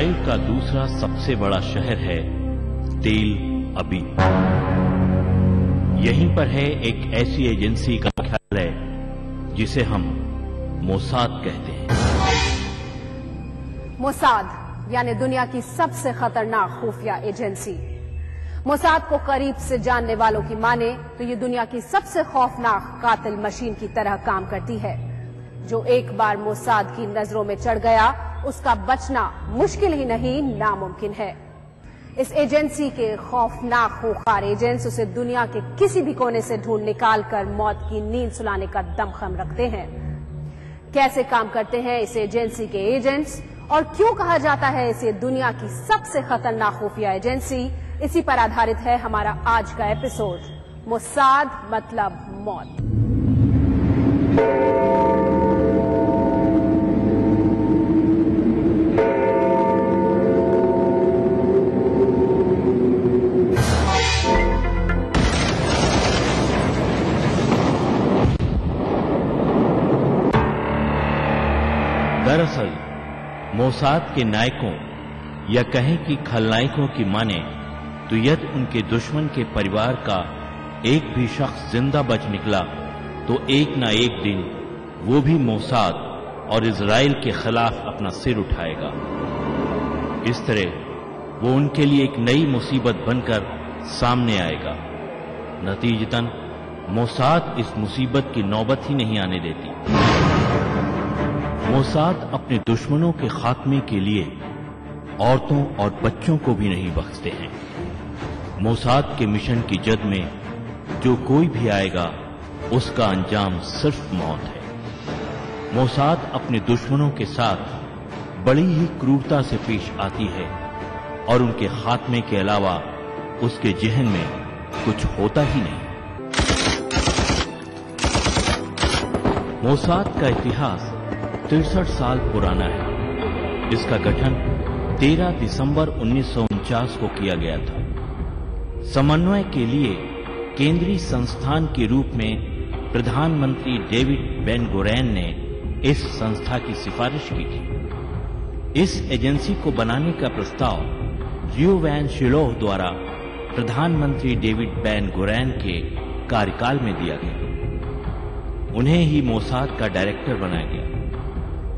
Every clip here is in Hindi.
इजराइल का दूसरा सबसे बड़ा शहर है तेल अबीब। यहीं पर है एक ऐसी एजेंसी का मुख्यालय जिसे हम मोसाद कहते हैं। मोसाद यानी दुनिया की सबसे खतरनाक खुफिया एजेंसी। मोसाद को करीब से जानने वालों की माने तो ये दुनिया की सबसे खौफनाक कातिल मशीन की तरह काम करती है। जो एक बार मोसाद की नजरों में चढ़ गया उसका बचना मुश्किल ही नहीं नामुमकिन है। इस एजेंसी के खौफनाक खूंखार एजेंट्स उसे दुनिया के किसी भी कोने से ढूंढ निकाल कर मौत की नींद सुलाने का दमखम रखते हैं। कैसे काम करते हैं इस एजेंसी के एजेंट्स और क्यों कहा जाता है इसे दुनिया की सबसे खतरनाक खुफिया एजेंसी, इसी पर आधारित है हमारा आज का एपिसोड, मोसाद मतलब मौत। दरअसल मोसाद के नायकों या कहें कि खलनायकों की माने तो यदि उनके दुश्मन के परिवार का एक भी शख्स जिंदा बच निकला तो एक ना एक दिन वो भी मोसाद और इजराइल के खिलाफ अपना सिर उठाएगा। इस तरह वो उनके लिए एक नई मुसीबत बनकर सामने आएगा। नतीजतन मोसाद इस मुसीबत की नौबत ही नहीं आने देती। मोसाद अपने दुश्मनों के खात्मे के लिए औरतों और बच्चों को भी नहीं बख्शते हैं। मोसाद के मिशन की जद में जो कोई भी आएगा उसका अंजाम सिर्फ मौत है। मोसाद अपने दुश्मनों के साथ बड़ी ही क्रूरता से पेश आती है और उनके खात्मे के अलावा उसके जहन में कुछ होता ही नहीं। मोसाद का इतिहास 63 साल पुराना है। इसका गठन 13 दिसंबर 1949 को किया गया था। समन्वय के लिए केंद्रीय संस्थान के रूप में प्रधानमंत्री डेविड बेन गुरैन ने इस संस्था की सिफारिश की थी। इस एजेंसी को बनाने का प्रस्ताव जियो वैन शिलोह द्वारा प्रधानमंत्री डेविड बेन गुरैन के कार्यकाल में दिया गया। उन्हें ही मोसाद का डायरेक्टर बनाया गया।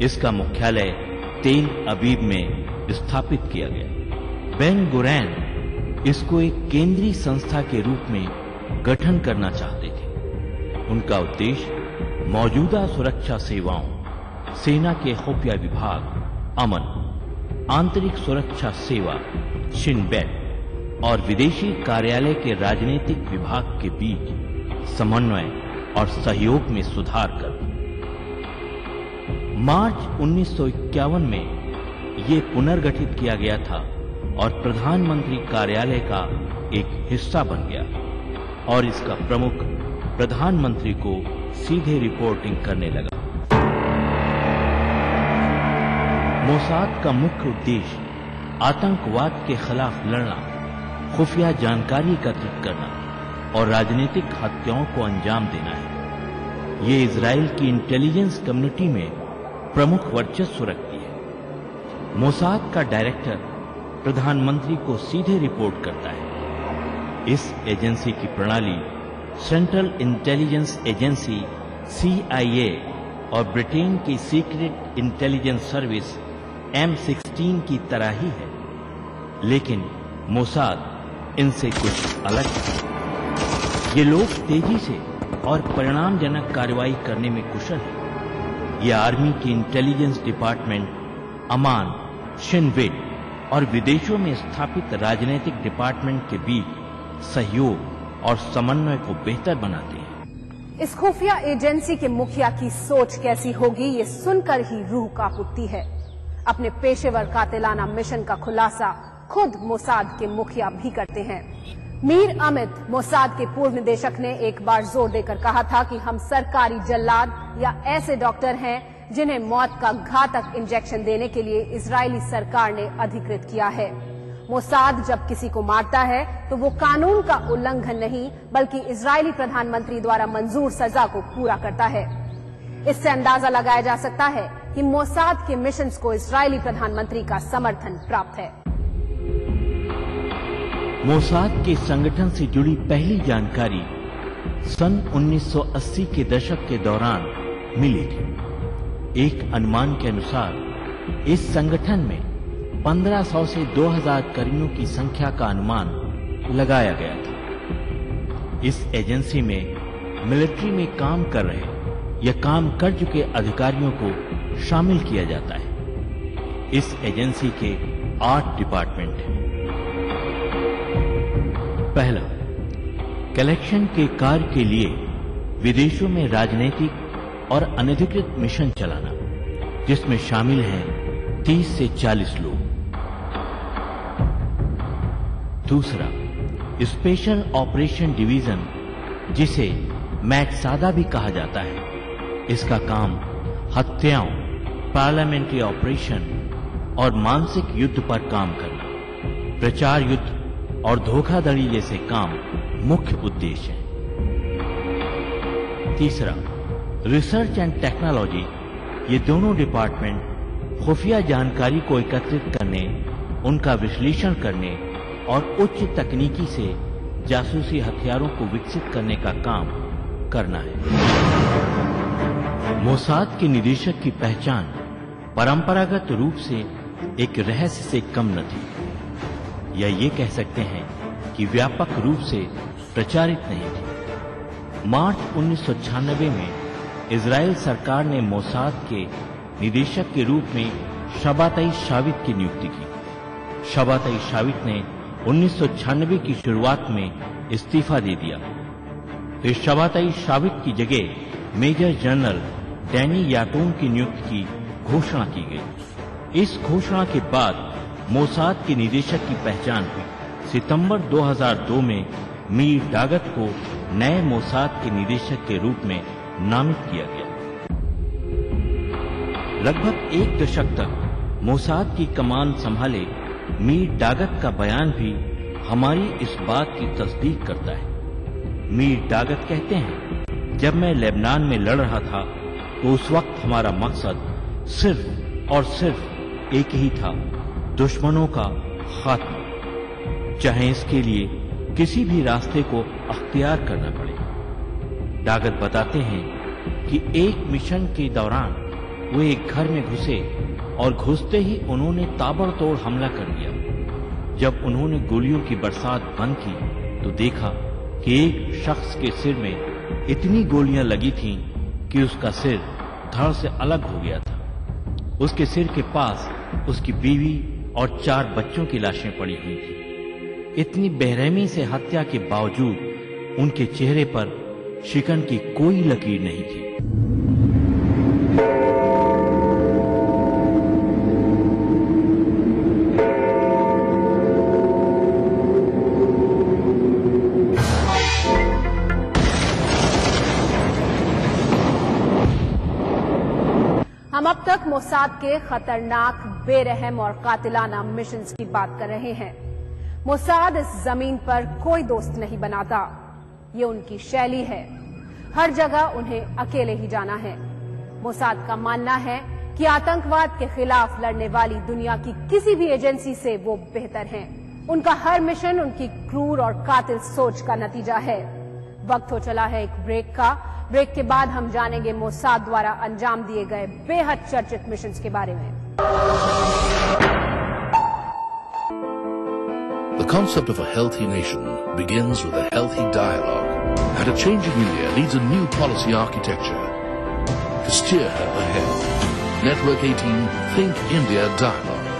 इसका मुख्यालय तेल अबीब में स्थापित किया गया। बेन गुरैन इसको एक केंद्रीय संस्था के रूप में गठन करना चाहते थे। उनका उद्देश्य मौजूदा सुरक्षा सेवाओं, सेना के खुफिया विभाग, अमन, आंतरिक सुरक्षा सेवा, शिन बेट और विदेशी कार्यालय के राजनीतिक विभाग के बीच समन्वय और सहयोग में सुधार कर। मार्च 1951 में ये पुनर्गठित किया गया था और प्रधानमंत्री कार्यालय का एक हिस्सा बन गया और इसका प्रमुख प्रधानमंत्री को सीधे रिपोर्टिंग करने लगा। मोसाद का मुख्य उद्देश्य आतंकवाद के खिलाफ लड़ना, खुफिया जानकारी एकत्रित करना और राजनीतिक हत्याओं को अंजाम देना है। ये इजराइल की इंटेलिजेंस कम्युनिटी में प्रमुख वर्चस्व रखती है। मोसाद का डायरेक्टर प्रधानमंत्री को सीधे रिपोर्ट करता है। इस एजेंसी की प्रणाली सेंट्रल इंटेलिजेंस एजेंसी CIA और ब्रिटेन की सीक्रेट इंटेलिजेंस सर्विस M16 की तरह ही है, लेकिन मोसाद इनसे कुछ अलग है। ये लोग तेजी से और परिणामजनक कार्रवाई करने में कुशल हैं। ये आर्मी की इंटेलिजेंस डिपार्टमेंट, अमान, शिन बेट और विदेशों में स्थापित राजनीतिक डिपार्टमेंट के बीच सहयोग और समन्वय को बेहतर बनाते हैं। इस खुफिया एजेंसी के मुखिया की सोच कैसी होगी ये सुनकर ही रूह कांप उठती है। अपने पेशेवर कातिलाना मिशन का खुलासा खुद मोसाद के मुखिया भी करते हैं। मीर अमित मोसाद के पूर्व निदेशक ने एक बार जोर देकर कहा था कि हम सरकारी जल्लाद या ऐसे डॉक्टर हैं जिन्हें मौत का घातक इंजेक्शन देने के लिए इजरायली सरकार ने अधिकृत किया है। मोसाद जब किसी को मारता है तो वो कानून का उल्लंघन नहीं बल्कि इजरायली प्रधानमंत्री द्वारा मंजूर सजा को पूरा करता है। इससे अंदाजा लगाया जा सकता है कि मोसाद के मिशंस को इजरायली प्रधानमंत्री का समर्थन प्राप्त है। मोसाद के संगठन से जुड़ी पहली जानकारी सन 1980 के दशक के दौरान मिली थी। एक अनुमान के अनुसार इस संगठन में 1500 से 2000 कर्मियों की संख्या का अनुमान लगाया गया था। इस एजेंसी में मिलिट्री में काम कर रहे या काम कर चुके अधिकारियों को शामिल किया जाता है। इस एजेंसी के 8 डिपार्टमेंट हैं। पहला, कलेक्शन के कार्य के लिए विदेशों में राजनीतिक और अनधिकृत मिशन चलाना, जिसमें शामिल हैं 30 से 40 लोग। दूसरा, स्पेशल ऑपरेशन डिवीजन, जिसे मैटसादा भी कहा जाता है। इसका काम हत्याओं, पार्लियामेंट्री ऑपरेशन और मानसिक युद्ध पर काम करना, प्रचार युद्ध और धोखाधड़ी जैसे काम मुख्य उद्देश्य है। तीसरा, रिसर्च एंड टेक्नोलॉजी। ये दोनों डिपार्टमेंट खुफिया जानकारी को एकत्रित करने, उनका विश्लेषण करने और उच्च तकनीकी से जासूसी हथियारों को विकसित करने का काम करना है। मोसाद के निदेशक की पहचान परंपरागत रूप से एक रहस्य से कम न थी, या ये कह सकते हैं कि व्यापक रूप से प्रचारित नहीं थी। मार्च 1996 में इजराइल सरकार ने मोसाद के निदेशक के रूप में शबाताई शावित की नियुक्ति की। शबाताई शावित ने 1996 की शुरुआत में इस्तीफा दे दिया। इस शबाताई शावित की जगह मेजर जनरल डैनी याटून की नियुक्ति की घोषणा की गई। इस घोषणा के बाद मोसाद के निदेशक की पहचान हुई। सितंबर 2002 में मीर डागत को नए मोसाद के निदेशक के रूप में नामित किया गया। लगभग 1 दशक तक मोसाद की कमान संभाले मीर डागत का बयान भी हमारी इस बात की तस्दीक करता है। मीर डागत कहते हैं, जब मैं लेबनान में लड़ रहा था तो उस वक्त हमारा मकसद सिर्फ और सिर्फ एक ही था, दुश्मनों का खात्मा, चाहे इसके लिए किसी भी रास्ते को अख्तियार करना पड़े। डागत बताते हैं कि एक मिशन के दौरान वो एक घर में घुसे और घुसते ही उन्होंने ताबड़तोड़ हमला कर दिया। जब उन्होंने गोलियों की बरसात बंद की तो देखा कि एक शख्स के सिर में इतनी गोलियां लगी थीं कि उसका सिर धड़ से अलग हो गया था। उसके सिर के पास उसकी बीवी और 4 बच्चों की लाशें पड़ी हुई थी। इतनी बेरहमी से हत्या के बावजूद उनके चेहरे पर शिकन की कोई लकीर नहीं थी। हम अब तक मोसाद के खतरनाक, बेरहम और कातिलाना मिशंस की बात कर रहे हैं। मोसाद इस जमीन पर कोई दोस्त नहीं बनाता, ये उनकी शैली है। हर जगह उन्हें अकेले ही जाना है। मोसाद का मानना है कि आतंकवाद के खिलाफ लड़ने वाली दुनिया की किसी भी एजेंसी से वो बेहतर हैं। उनका हर मिशन उनकी क्रूर और कातिल सोच का नतीजा है। वक्त हो चला है एक ब्रेक का। ब्रेक के बाद हम जानेंगे मोसाद द्वारा अंजाम दिए गए बेहद चर्चित मिशंस के बारे में। The concept of a healthy nation begins with a healthy dialogue, and a changing India needs a new policy architecture to steer her ahead. Network 18 Think India Dialogue,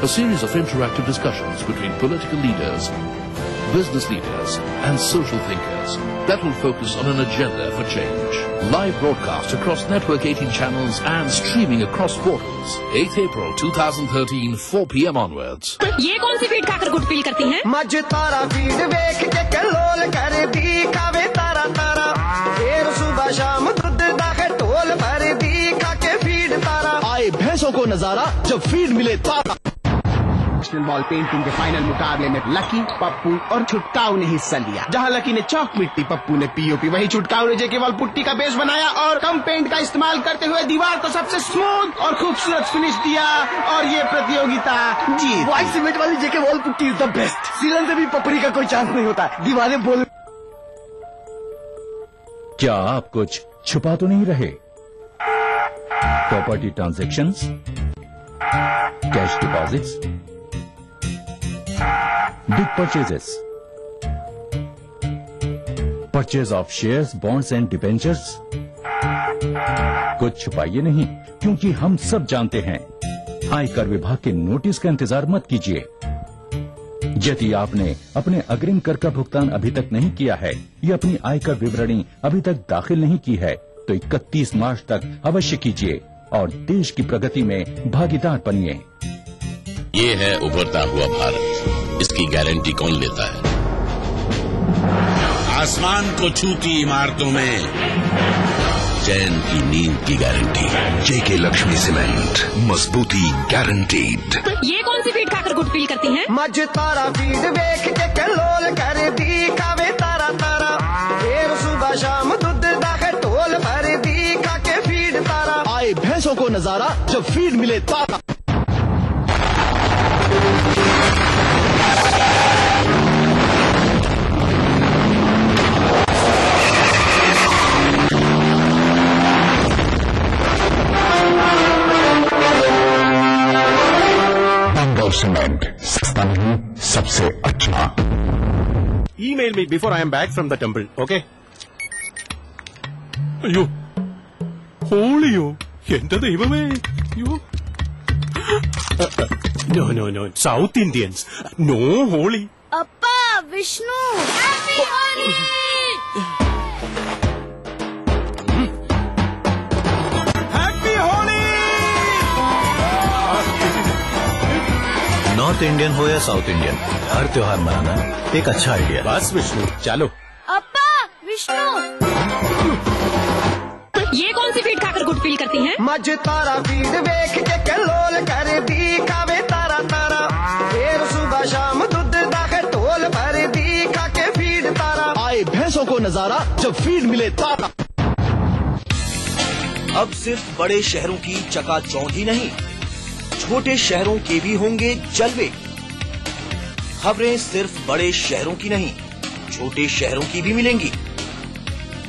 a series of interactive discussions between political leaders, business leaders and social thinkers that will focus on an agenda for change. Live broadcast across Network 18 channels and streaming across portals. 8th April 2013, 4 p.m. onwards. ये कौन सी फीड खाकर गुड फील करती हैं? मज तारा फीड वेख के कलोल करे दी खावे तारा तारा। फिर सुबह शाम दूध दाखे टोल भर दी खा के फीड तारा। आए भैंसों को नजारा जब फीड मिले तारा। इंटरनेशनल वॉल पेंटिंग के फाइनल मुकाबले में लकी, पप्पू और छुटकाऊ ने हिस्सा लिया। जहां लकी ने चौक मिट्टी, पप्पू ने पीओपी, वही छुटकाऊ ने जेके वॉल पुट्टी का बेस बनाया और कम पेंट का इस्तेमाल करते हुए दीवार को सबसे स्मूथ और खूबसूरत फिनिश दिया और ये प्रतियोगिता जीत। व्हाइट सीमेंट वाली JK wall putty is the best. सीलन से भी पपड़ी का कोई चांस नहीं होता, दीवारें बोल। क्या आप कुछ छुपा तो नहीं रहे? Property transactions, cash deposits, big purchases, purchase of shares, bonds and debentures. कुछ छुपाइए नहीं, क्योंकि हम सब जानते हैं आयकर विभाग के नोटिस का इंतजार मत कीजिए। यदि आपने अपने अग्रिम कर का भुगतान अभी तक नहीं किया है या अपनी आयकर विवरणी अभी तक दाखिल नहीं की है तो 31 मार्च तक अवश्य कीजिए और देश की प्रगति में भागीदार बनिए। ये है उभरता हुआ भारत, इसकी गारंटी कौन लेता है? आसमान को छूती इमारतों में चैन की नींद की गारंटी। जेके लक्ष्मी सीमेंट, मजबूती गारंटीड। ये कौन सी फीड खाकर गुड फील करती हैं? मज तारा फीड देख के कलोल कर दी कावे तारा तारा। फिर सुबह शाम दूध दाखे टोल भर दी खा के फीड तारा। आए भैंसों को नजारा जब फीड मिले तारा। सीमेंट सस्ता नहीं, सबसे अच्छा। Email me before I am back from the temple, okay? അയ്യോ, ഹോളിയോ? എന്റെ ദൈവമേ! അയ്യോ, no, South Indians, no holy. അപ്പാ Vishnu, happy Holi! North Indian हो या साउथ इंडियन, हर त्योहार मनाना एक अच्छा आइडिया। बस विष्णु, चलो। अप्पा विष्णु, ये कौन सी फीड खाकर गुड फील करती हैं? मज तारा फीड देख के कलोल कर दी कावे तारा तारा। फिर सुबह शाम दूध दाखे टोल भर दी खा के फीड तारा। आए भैंसों को नजारा जब फीड मिले तारा। अब सिर्फ बड़े शहरों की चकाचौंध ही नहीं, छोटे शहरों के भी होंगे जलवे। खबरें सिर्फ बड़े शहरों की नहीं, छोटे शहरों की भी मिलेंगी।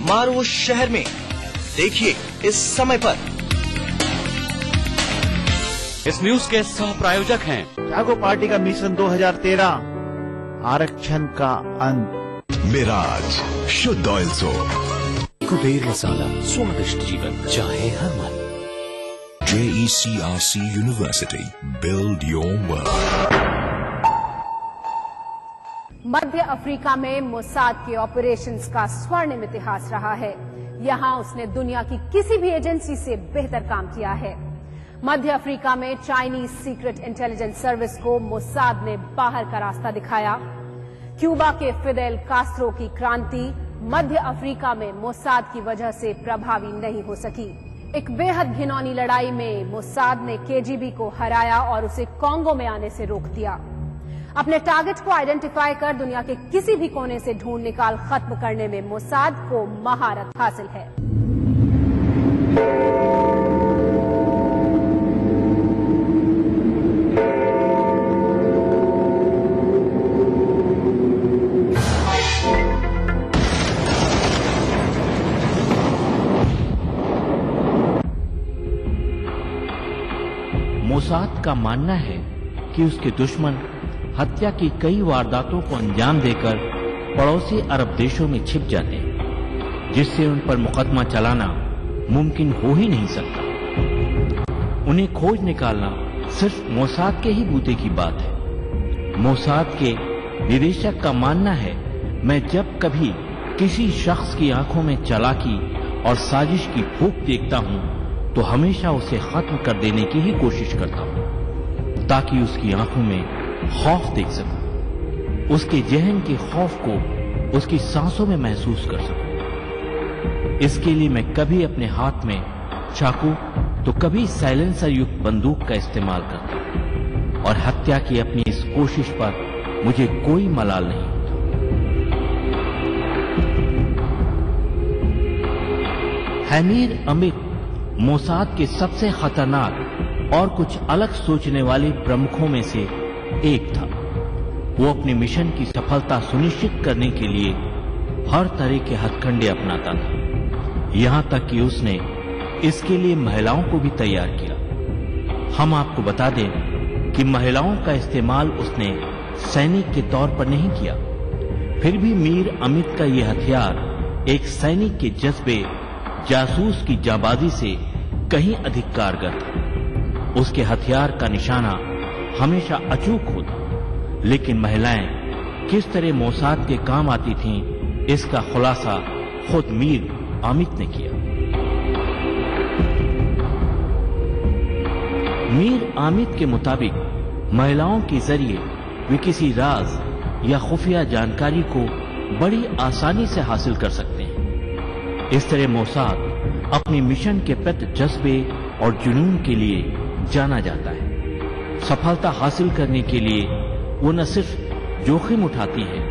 मारो शहर में, देखिए इस समय पर। इस न्यूज के सह प्रायोजक हैं जागो पार्टी का मिशन 2013, आरक्षण का अंत। मिराज शुद्ध ऑयल सोप, कुबेर मसाला, स्वादिष्ट जीवन चाहे हर मन। JECRC University, build your world. Madhya Africa में मोसाद के ऑपरेशंस का स्वर्णिम इतिहास रहा है। यहां उसने दुनिया की किसी भी एजेंसी से बेहतर काम किया है। मध्य अफ्रीका में चाइनीज सीक्रेट इंटेलिजेंस सर्विस को मोसाद ने बाहर का रास्ता दिखाया। क्यूबा के फिदेल कास्त्रो की क्रांति मध्य अफ्रीका में मोसाद की वजह से प्रभावी नहीं हो सकी। एक बेहद घिनौनी लड़ाई में मोसाद ने केजीबी को हराया और उसे कांगो में आने से रोक दिया। अपने टारगेट को आइडेंटिफाई कर दुनिया के किसी भी कोने से ढूंढ निकाल खत्म करने में मोसाद को महारत हासिल है। मोसाद का मानना है कि उसके दुश्मन हत्या की कई वारदातों को अंजाम देकर पड़ोसी अरब देशों में छिप जाते हैं, जिससे उन पर मुकदमा चलाना मुमकिन हो ही नहीं सकता। उन्हें खोज निकालना सिर्फ मोसाद के ही बूते की बात है। मोसाद के निदेशक का मानना है, मैं जब कभी किसी शख्स की आंखों में चालाकी और साजिश की भूख देखता हूं तो हमेशा उसे खत्म कर देने की ही कोशिश करता हूं, ताकि उसकी आंखों में खौफ देख सकूं, उसके जहन के खौफ को उसकी सांसों में महसूस कर सकूं। इसके लिए मैं कभी अपने हाथ में चाकू तो कभी साइलेंसर युक्त बंदूक का इस्तेमाल करता हूं। और हत्या की अपनी इस कोशिश पर मुझे कोई मलाल नहीं। हमीर अमित मोसाद के सबसे खतरनाक और कुछ अलग सोचने वाले प्रमुखों में से एक था। वो अपने मिशन की सफलता सुनिश्चित करने के लिए हर तरह के हथकंडे अपनाता था। यहां तक कि उसने इसके लिए महिलाओं को भी तैयार किया। हम आपको बता दें कि महिलाओं का इस्तेमाल उसने सैनिक के तौर पर नहीं किया। फिर भी मीर अमित का यह हथियार एक सैनिक के जज्बे, जासूस की जाबाजी से कहीं अधिक कारगर था। उसके हथियार का निशाना हमेशा अचूक होता, लेकिन महिलाएं किस तरह मोसाद के काम आती थीं, इसका खुलासा खुद मीर अमित ने किया। मीर अमित के मुताबिक महिलाओं के जरिए वे किसी राज या खुफिया जानकारी को बड़ी आसानी से हासिल कर सकते हैं। इस तरह मोसाद अपने मिशन के प्रति जज्बे और जुनून के लिए जाना जाता है। सफलता हासिल करने के लिए वो न सिर्फ जोखिम उठाती है,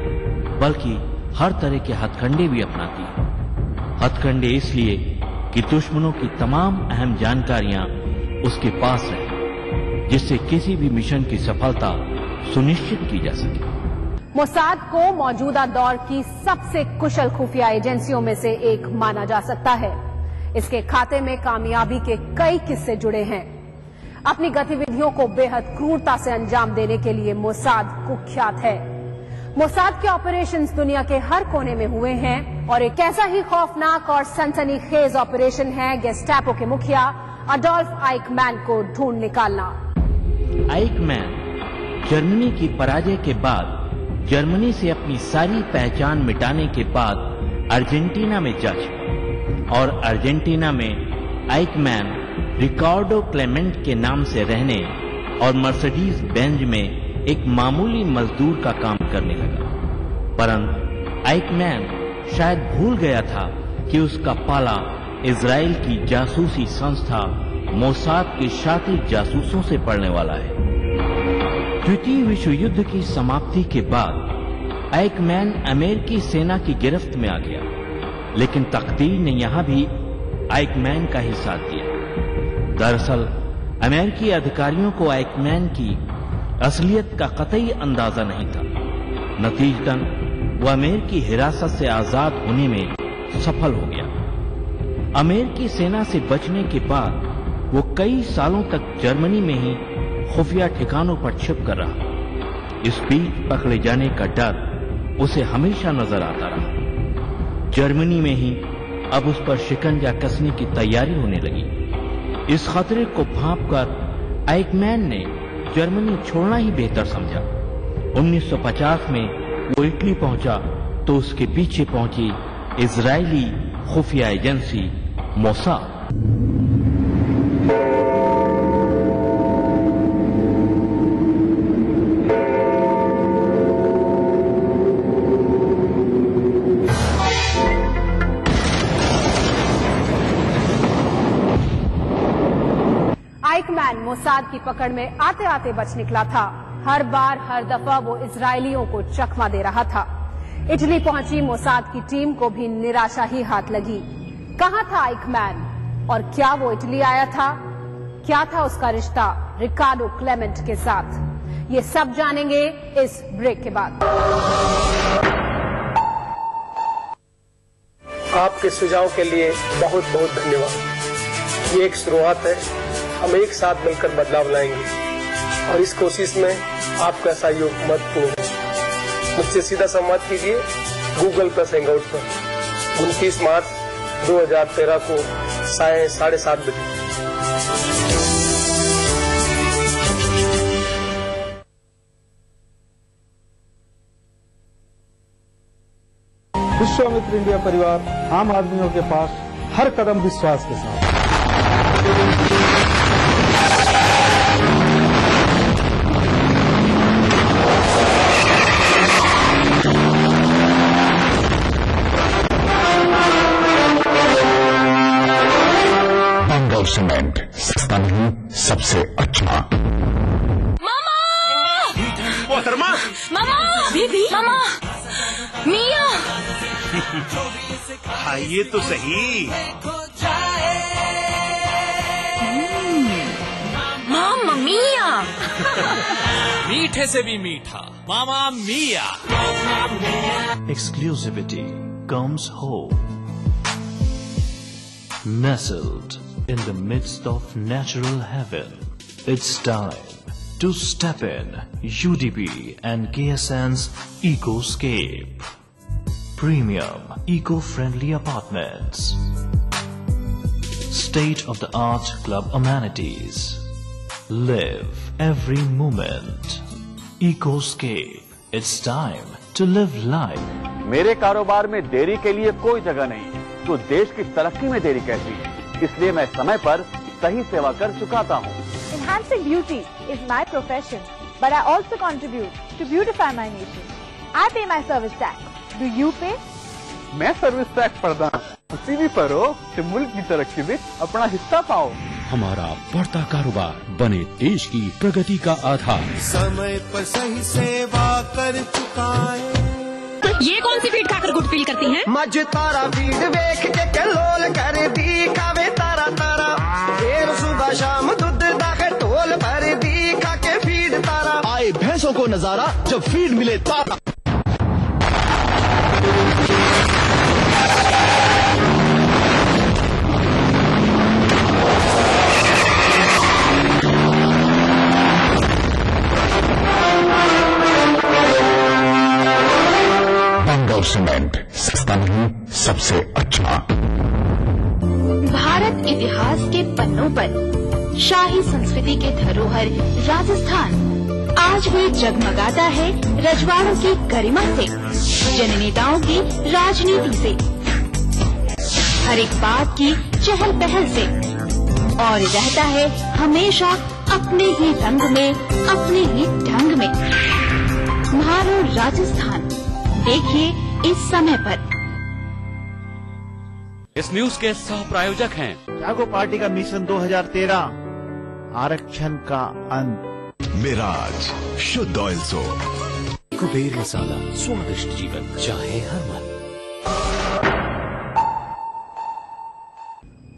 बल्कि हर तरह के हथकंडे भी अपनाती है। हथकंडे इसलिए कि दुश्मनों की तमाम अहम जानकारियां उसके पास रहे, जिससे किसी भी मिशन की सफलता सुनिश्चित की जा सके। मोसाद को मौजूदा दौर की सबसे कुशल खुफिया एजेंसियों में से एक माना जा सकता है। इसके खाते में कामयाबी के कई किस्से जुड़े हैं। अपनी गतिविधियों को बेहद क्रूरता से अंजाम देने के लिए मोसाद कुख्यात है। मोसाद के ऑपरेशंस दुनिया के हर कोने में हुए हैं और एक ऐसा ही खौफनाक और सनसनीखेज ऑपरेशन है गेस्टापो के मुखिया अडोल्फ आइकमैन को ढूंढ निकालना। आइकमैन जर्मनी की पराजय के बाद जर्मनी से अपनी सारी पहचान मिटाने के बाद अर्जेंटीना में जा चुका और अर्जेंटीना में आइकमैन रिकार्डो क्लेमेंट के नाम से रहने और मर्सिडीज बेंज में एक मामूली मजदूर का काम करने लगा। परंतु आइकमैन शायद भूल गया था कि उसका पाला इजराइल की जासूसी संस्था मोसाद के शातिर जासूसों से पड़ने वाला है। द्वितीय विश्व युद्ध की समाप्ति के बाद आइकमैन अमेरिकी सेना की गिरफ्त में आ गया, लेकिन तकदीर ने यहां भी आइकमैन का ही साथ दिया। दरअसल अमेरिकी अधिकारियों को आइकमैन की असलियत का कतई अंदाजा नहीं था। नतीजतन वो अमेरिकी हिरासत से आजाद होने में सफल हो गया। अमेरिकी सेना से बचने के बाद वो कई सालों तक जर्मनी में ही खुफिया ठिकानों पर छिप कर रहा। इस बीच पकड़े जाने का डर उसे हमेशा नजर आता रहा। जर्मनी में ही अब उस पर शिकंजा कसने की तैयारी होने लगी। इस खतरे को भांपकर आइकमैन ने जर्मनी छोड़ना ही बेहतर समझा। 1950 में वो इटली पहुंचा तो उसके पीछे पहुंची इजरायली खुफिया एजेंसी मोसाद। आइकमैन मोसाद की पकड़ में आते आते बच निकला था। हर बार हर दफा वो इजरायलियों को चकमा दे रहा था। इटली पहुंची मोसाद की टीम को भी निराशा ही हाथ लगी। कहां था आइकमैन और क्या वो इटली आया था? क्या था उसका रिश्ता रिकार्डो क्लेमेंट के साथ? ये सब जानेंगे इस ब्रेक के बाद। आपके सुझाव के लिए बहुत बहुत धन्यवाद। ये एक शुरुआत है। हम एक साथ मिलकर बदलाव लाएंगे और इस कोशिश में आपका सहयोग महत्वपूर्ण है। मुझसे सीधा संवाद कीजिए गूगल प्लस हैंगआउट पर 29 मार्च 2013 को 7:30 बजे। विश्वामित्र इंडिया परिवार आम आदमियों के पास हर कदम विश्वास के साथ। सीमेंट सस्ता नहीं सबसे अच्छा। मामा मोहतरमा। मामा, बेबी, मामा, मिया। खाइए तो सही। मामा मिया। मीठे से भी मीठा मामा मिया। Exclusivity comes home. Nestled in the midst of natural heaven, it's time to step in UDB and KSN's Ecoscape. Premium eco-friendly apartments. State-of-the-art club amenities. Live every moment. Ecoscape. It's time to live life. मेरे कारोबार में देरी के लिए कोई जगह नहीं, तो देश की तरक्की में देरी कैसी? इसलिए मैं समय पर सही सेवा कर चुकाता हूँ। Enhancing beauty is my profession, but I also contribute to beautify my nation. I pay my service tax. Do you pay? मैं सर्विस टैक्स भरदा उसी भी भरो कि मुल्क की तरक्की में अपना हिस्सा पाओ। हमारा बढ़ता कारोबार बने देश की प्रगति का आधार। समय पर सही सेवा कर चुकाए। ये कौन सी फीड खाकर गुड फील करती हैं? मज तारा फीड वेख के कलोल कर दी खावे तारा तारा। फिर सुबह शाम दूध दाखे टोल भर दी खा के फीड तारा। आए भैंसों को नजारा जब फीड मिले तारा। सीमेंट सस्ता नहीं, सबसे अच्छा। भारत इतिहास के पन्नों पर शाही संस्कृति के धरोहर राजस्थान आज भी जगमगाता है रजवाड़ों की गरिमा से, जननेताओं की राजनीति से, हर एक बात की चहल पहल से, और रहता है हमेशा अपने ही रंग में, अपने ही ढंग में। मानो राजस्थान, देखिए इस समय पर। इस न्यूज के सह प्रायोजक हैं जागो पार्टी का मिशन 2013 आरक्षण का अंत। मिराज शुद्ध ऑयल सोप। कुबेर मसाला, स्वादिष्ट जीवन चाहे हर मन।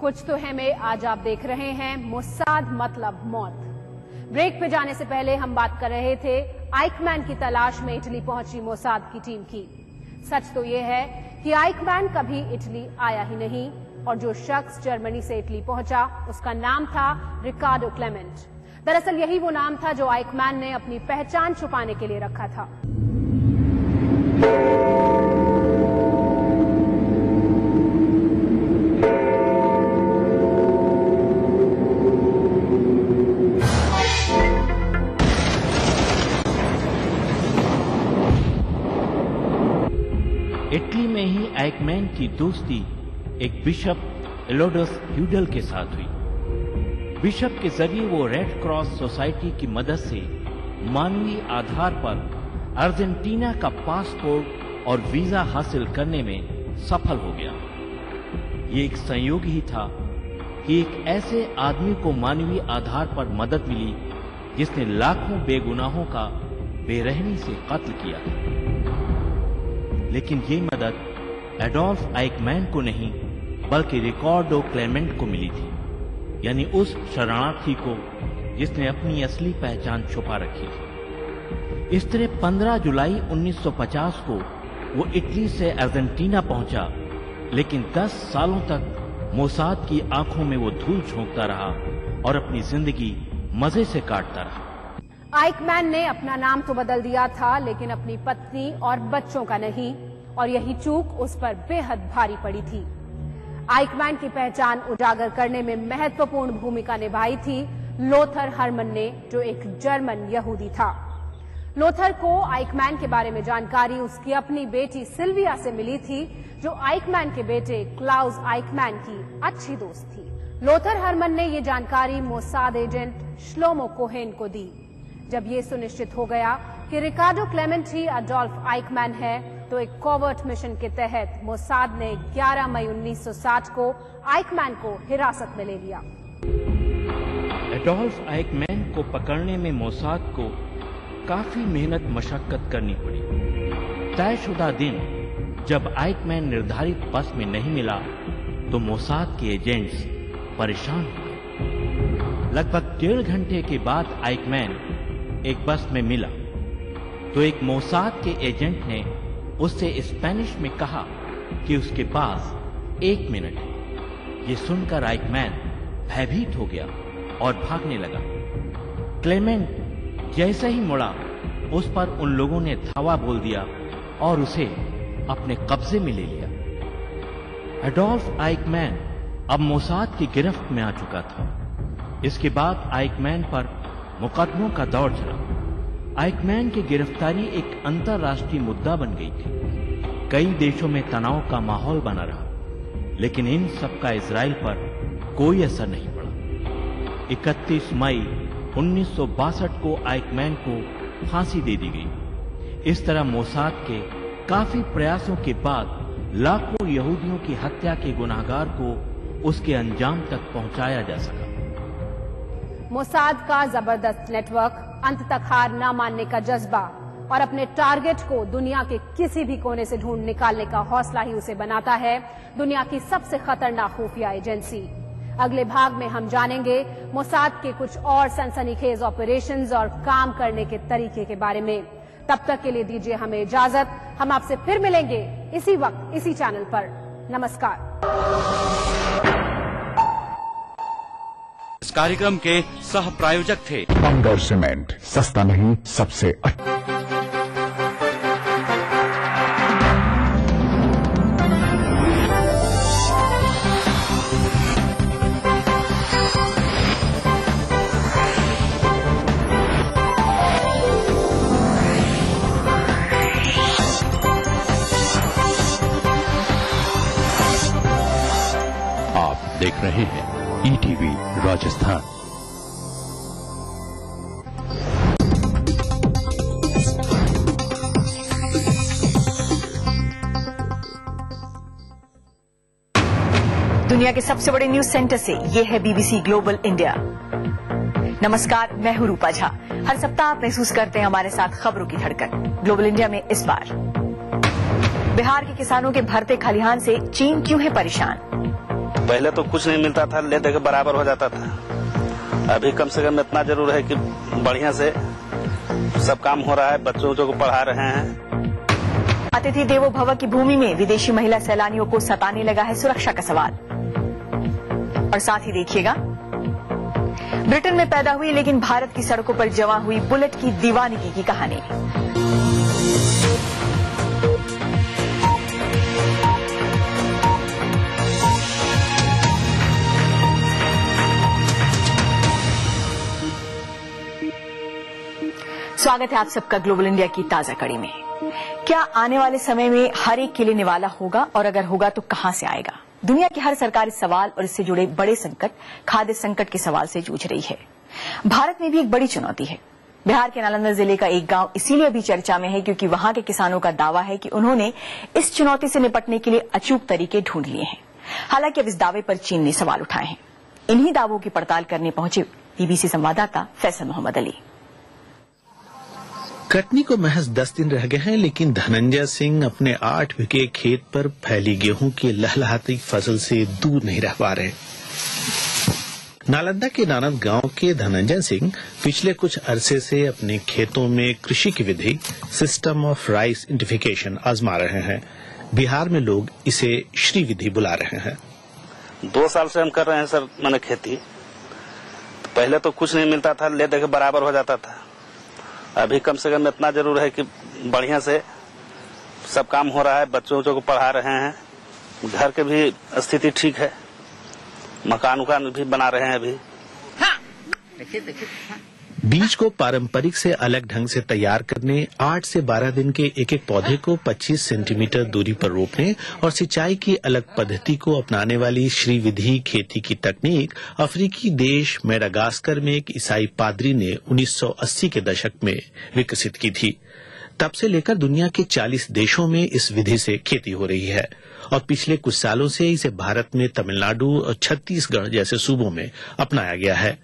कुछ तो है में आज आप देख रहे हैं मोसाद मतलब मौत। ब्रेक पे जाने से पहले हम बात कर रहे थे आइकमैन की तलाश में इटली पहुंची मोसाद की टीम की। सच तो यह है कि आइकमैन कभी इटली आया ही नहीं, और जो शख्स जर्मनी से इटली पहुंचा उसका नाम था रिकार्डो क्लेमेंट। दरअसल यही वो नाम था जो आइकमैन ने अपनी पहचान छुपाने के लिए रखा था। इटली में ही आइकमैन की दोस्ती एक बिशप एलोडस ह्यूडल के साथ हुई। बिशप के जरिए वो रेड क्रॉस सोसाइटी की मदद से मानवीय आधार पर अर्जेंटीना का पासपोर्ट और वीजा हासिल करने में सफल हो गया। ये एक संयोग ही था कि एक ऐसे आदमी को मानवीय आधार पर मदद मिली जिसने लाखों बेगुनाहों का बेरहमी से कत्ल किया। लेकिन ये मदद एडोल्फ आइकमैन को नहीं बल्कि रिकार्डो क्लेमेंट को मिली थी, यानी उस शरणार्थी को जिसने अपनी असली पहचान छुपा रखी थी। इस तरह 15 जुलाई 1950 को वो इटली से अर्जेंटीना पहुंचा, लेकिन 10 सालों तक मोसाद की आंखों में वो धूल झोंकता रहा और अपनी जिंदगी मजे से काटता रहा। आइकमैन ने अपना नाम तो बदल दिया था, लेकिन अपनी पत्नी और बच्चों का नहीं, और यही चूक उस पर बेहद भारी पड़ी थी। आइकमैन की पहचान उजागर करने में महत्वपूर्ण भूमिका निभाई थी लोथर हरमन ने, जो एक जर्मन यहूदी था। लोथर को आइकमैन के बारे में जानकारी उसकी अपनी बेटी सिल्विया से मिली थी, जो आइकमैन के बेटे क्लाउस आइकमैन की अच्छी दोस्त थी। लोथर हरमन ने ये जानकारी मोसाद एजेंट श्लोमो कोहेन को दी। जब ये सुनिश्चित हो गया कि रिकार्डो क्लेमेंट ही एडोल्फ आइकमैन है, तो एक कोवर्ट मिशन के तहत मोसाद ने 11 मई 1960 को आइकमैन को हिरासत में ले लिया। एडोल्फ आइकमैन को पकड़ने में मोसाद को काफी मेहनत मशक्कत करनी पड़ी। तयशुदा दिन जब आइकमैन निर्धारित बस में नहीं मिला तो मोसाद के एजेंट्स परेशान हो गए। लगभग 1.5 घंटे के बाद आइकमैन एक बस में मिला तो एक मोसाद के एजेंट ने उससे स्पेनिश में कहा कि उसके पास 1 मिनट है। ये सुनकर आइकमैन भयभीत हो गया और भागने लगा। क्लेमेंट जैसे ही मुड़ा उस पर उन लोगों ने धावा बोल दिया और उसे अपने कब्जे में ले लिया। एडोल्फ आइकमैन अब मोसाद की गिरफ्त में आ चुका था। इसके बाद आइकमैन पर मुकदमों का दौर चला। आइकमैन की गिरफ्तारी एक अंतर्राष्ट्रीय मुद्दा बन गई थी। कई देशों में तनाव का माहौल बना रहा, लेकिन इन सब का इजराइल पर कोई असर नहीं पड़ा। 31 मई 1962 को आइकमैन को फांसी दे दी गई। इस तरह मोसाद के काफी प्रयासों के बाद लाखों यहूदियों की हत्या के गुनाहगार को उसके अंजाम तक पहुंचाया जा सका। मोसाद का जबरदस्त नेटवर्क, अंत तक हार न मानने का जज्बा और अपने टारगेट को दुनिया के किसी भी कोने से ढूंढ निकालने का हौसला ही उसे बनाता है दुनिया की सबसे खतरनाक खुफिया एजेंसी। अगले भाग में हम जानेंगे मोसाद के कुछ और सनसनीखेज ऑपरेशंस और काम करने के तरीके के बारे में। तब तक के लिए दीजिए हमें इजाजत। हम आपसे फिर मिलेंगे इसी वक्त इसी चैनल पर। नमस्कार। इस कार्यक्रम के सह प्रायोजक थे बंगर सीमेंट, सस्ता नहीं सबसे अच्छा। आप देख रहे हैं ईटीवी राजस्थान। दुनिया के सबसे बड़े न्यूज सेंटर से ये है बीबीसी ग्लोबल इंडिया। नमस्कार, मैं हूं रूपा झा। हर सप्ताह आप महसूस करते हैं हमारे साथ खबरों की धड़कन। ग्लोबल इंडिया में इस बार बिहार के किसानों के भरते खलिहान से चीन क्यों है परेशान। पहले तो कुछ नहीं मिलता था, ले दे के बराबर हो जाता था। अभी कम से कम इतना जरूर है कि बढ़िया से सब काम हो रहा है, बच्चों को पढ़ा रहे हैं। अतिथि देवो भव की भूमि में विदेशी महिला सैलानियों को सताने लगा है सुरक्षा का सवाल। और साथ ही देखिएगा, ब्रिटेन में पैदा हुई लेकिन भारत की सड़कों पर जमा हुई बुलेट की दीवानगी की कहानी। स्वागत है आप सबका ग्लोबल इंडिया की ताजा कड़ी में। क्या आने वाले समय में हर एक के लिए निवाला होगा, और अगर होगा तो कहां से आएगा? दुनिया की हर सरकार इस सवाल और इससे जुड़े बड़े संकट, खाद्य संकट के सवाल से जूझ रही है। भारत में भी एक बड़ी चुनौती है। बिहार के नालंदा जिले का एक गांव इसीलिए भी चर्चा में है क्योंकि वहां के किसानों का दावा है कि उन्होंने इस चुनौती से निपटने के लिए अचूक तरीके ढूंढ लिए हैं। हालांकि अब इस दावे पर चीन ने सवाल उठाए हैं। इन्हीं दावों की पड़ताल करने पहुंचे बीबीसी संवाददाता फैसल मोहम्मद अली। कटनी को महज 10 दिन रह गए हैं, लेकिन धनंजय सिंह अपने 8 बीघे खेत पर फैली गेहूं की लहलहाती फसल से दूर नहीं रह पा रहे। नालंदा के नानद गांव के धनंजय सिंह पिछले कुछ अरसे से अपने खेतों में कृषि की विधि सिस्टम ऑफ राइस इंटिफिकेशन आजमा रहे हैं। बिहार में लोग इसे श्री विधि बुला रहे हैं। 2 साल से हम कर रहे हैं सर मैंने खेती। पहले तो कुछ नहीं मिलता था, ले दे के बराबर हो जाता था। अभी कम से कम इतना जरूर है कि बढ़िया से सब काम हो रहा है, बच्चों को पढ़ा रहे हैं। घर के भी स्थिति ठीक है, मकान उकान भी बना रहे हैं अभी। बीज को पारंपरिक से अलग ढंग से तैयार करने, 8 से 12 दिन के एक एक पौधे को 25 सेंटीमीटर दूरी पर रोपने और सिंचाई की अलग पद्धति को अपनाने वाली श्री विधि खेती की तकनीक अफ्रीकी देश मेडागास्कर में एक ईसाई पादरी ने 1980 के दशक में विकसित की थी। तब से लेकर दुनिया के 40 देशों में इस विधि से खेती हो रही है और पिछले कुछ सालों से इसे भारत में तमिलनाडु और छत्तीसगढ़ जैसे सूबों में अपनाया गया है।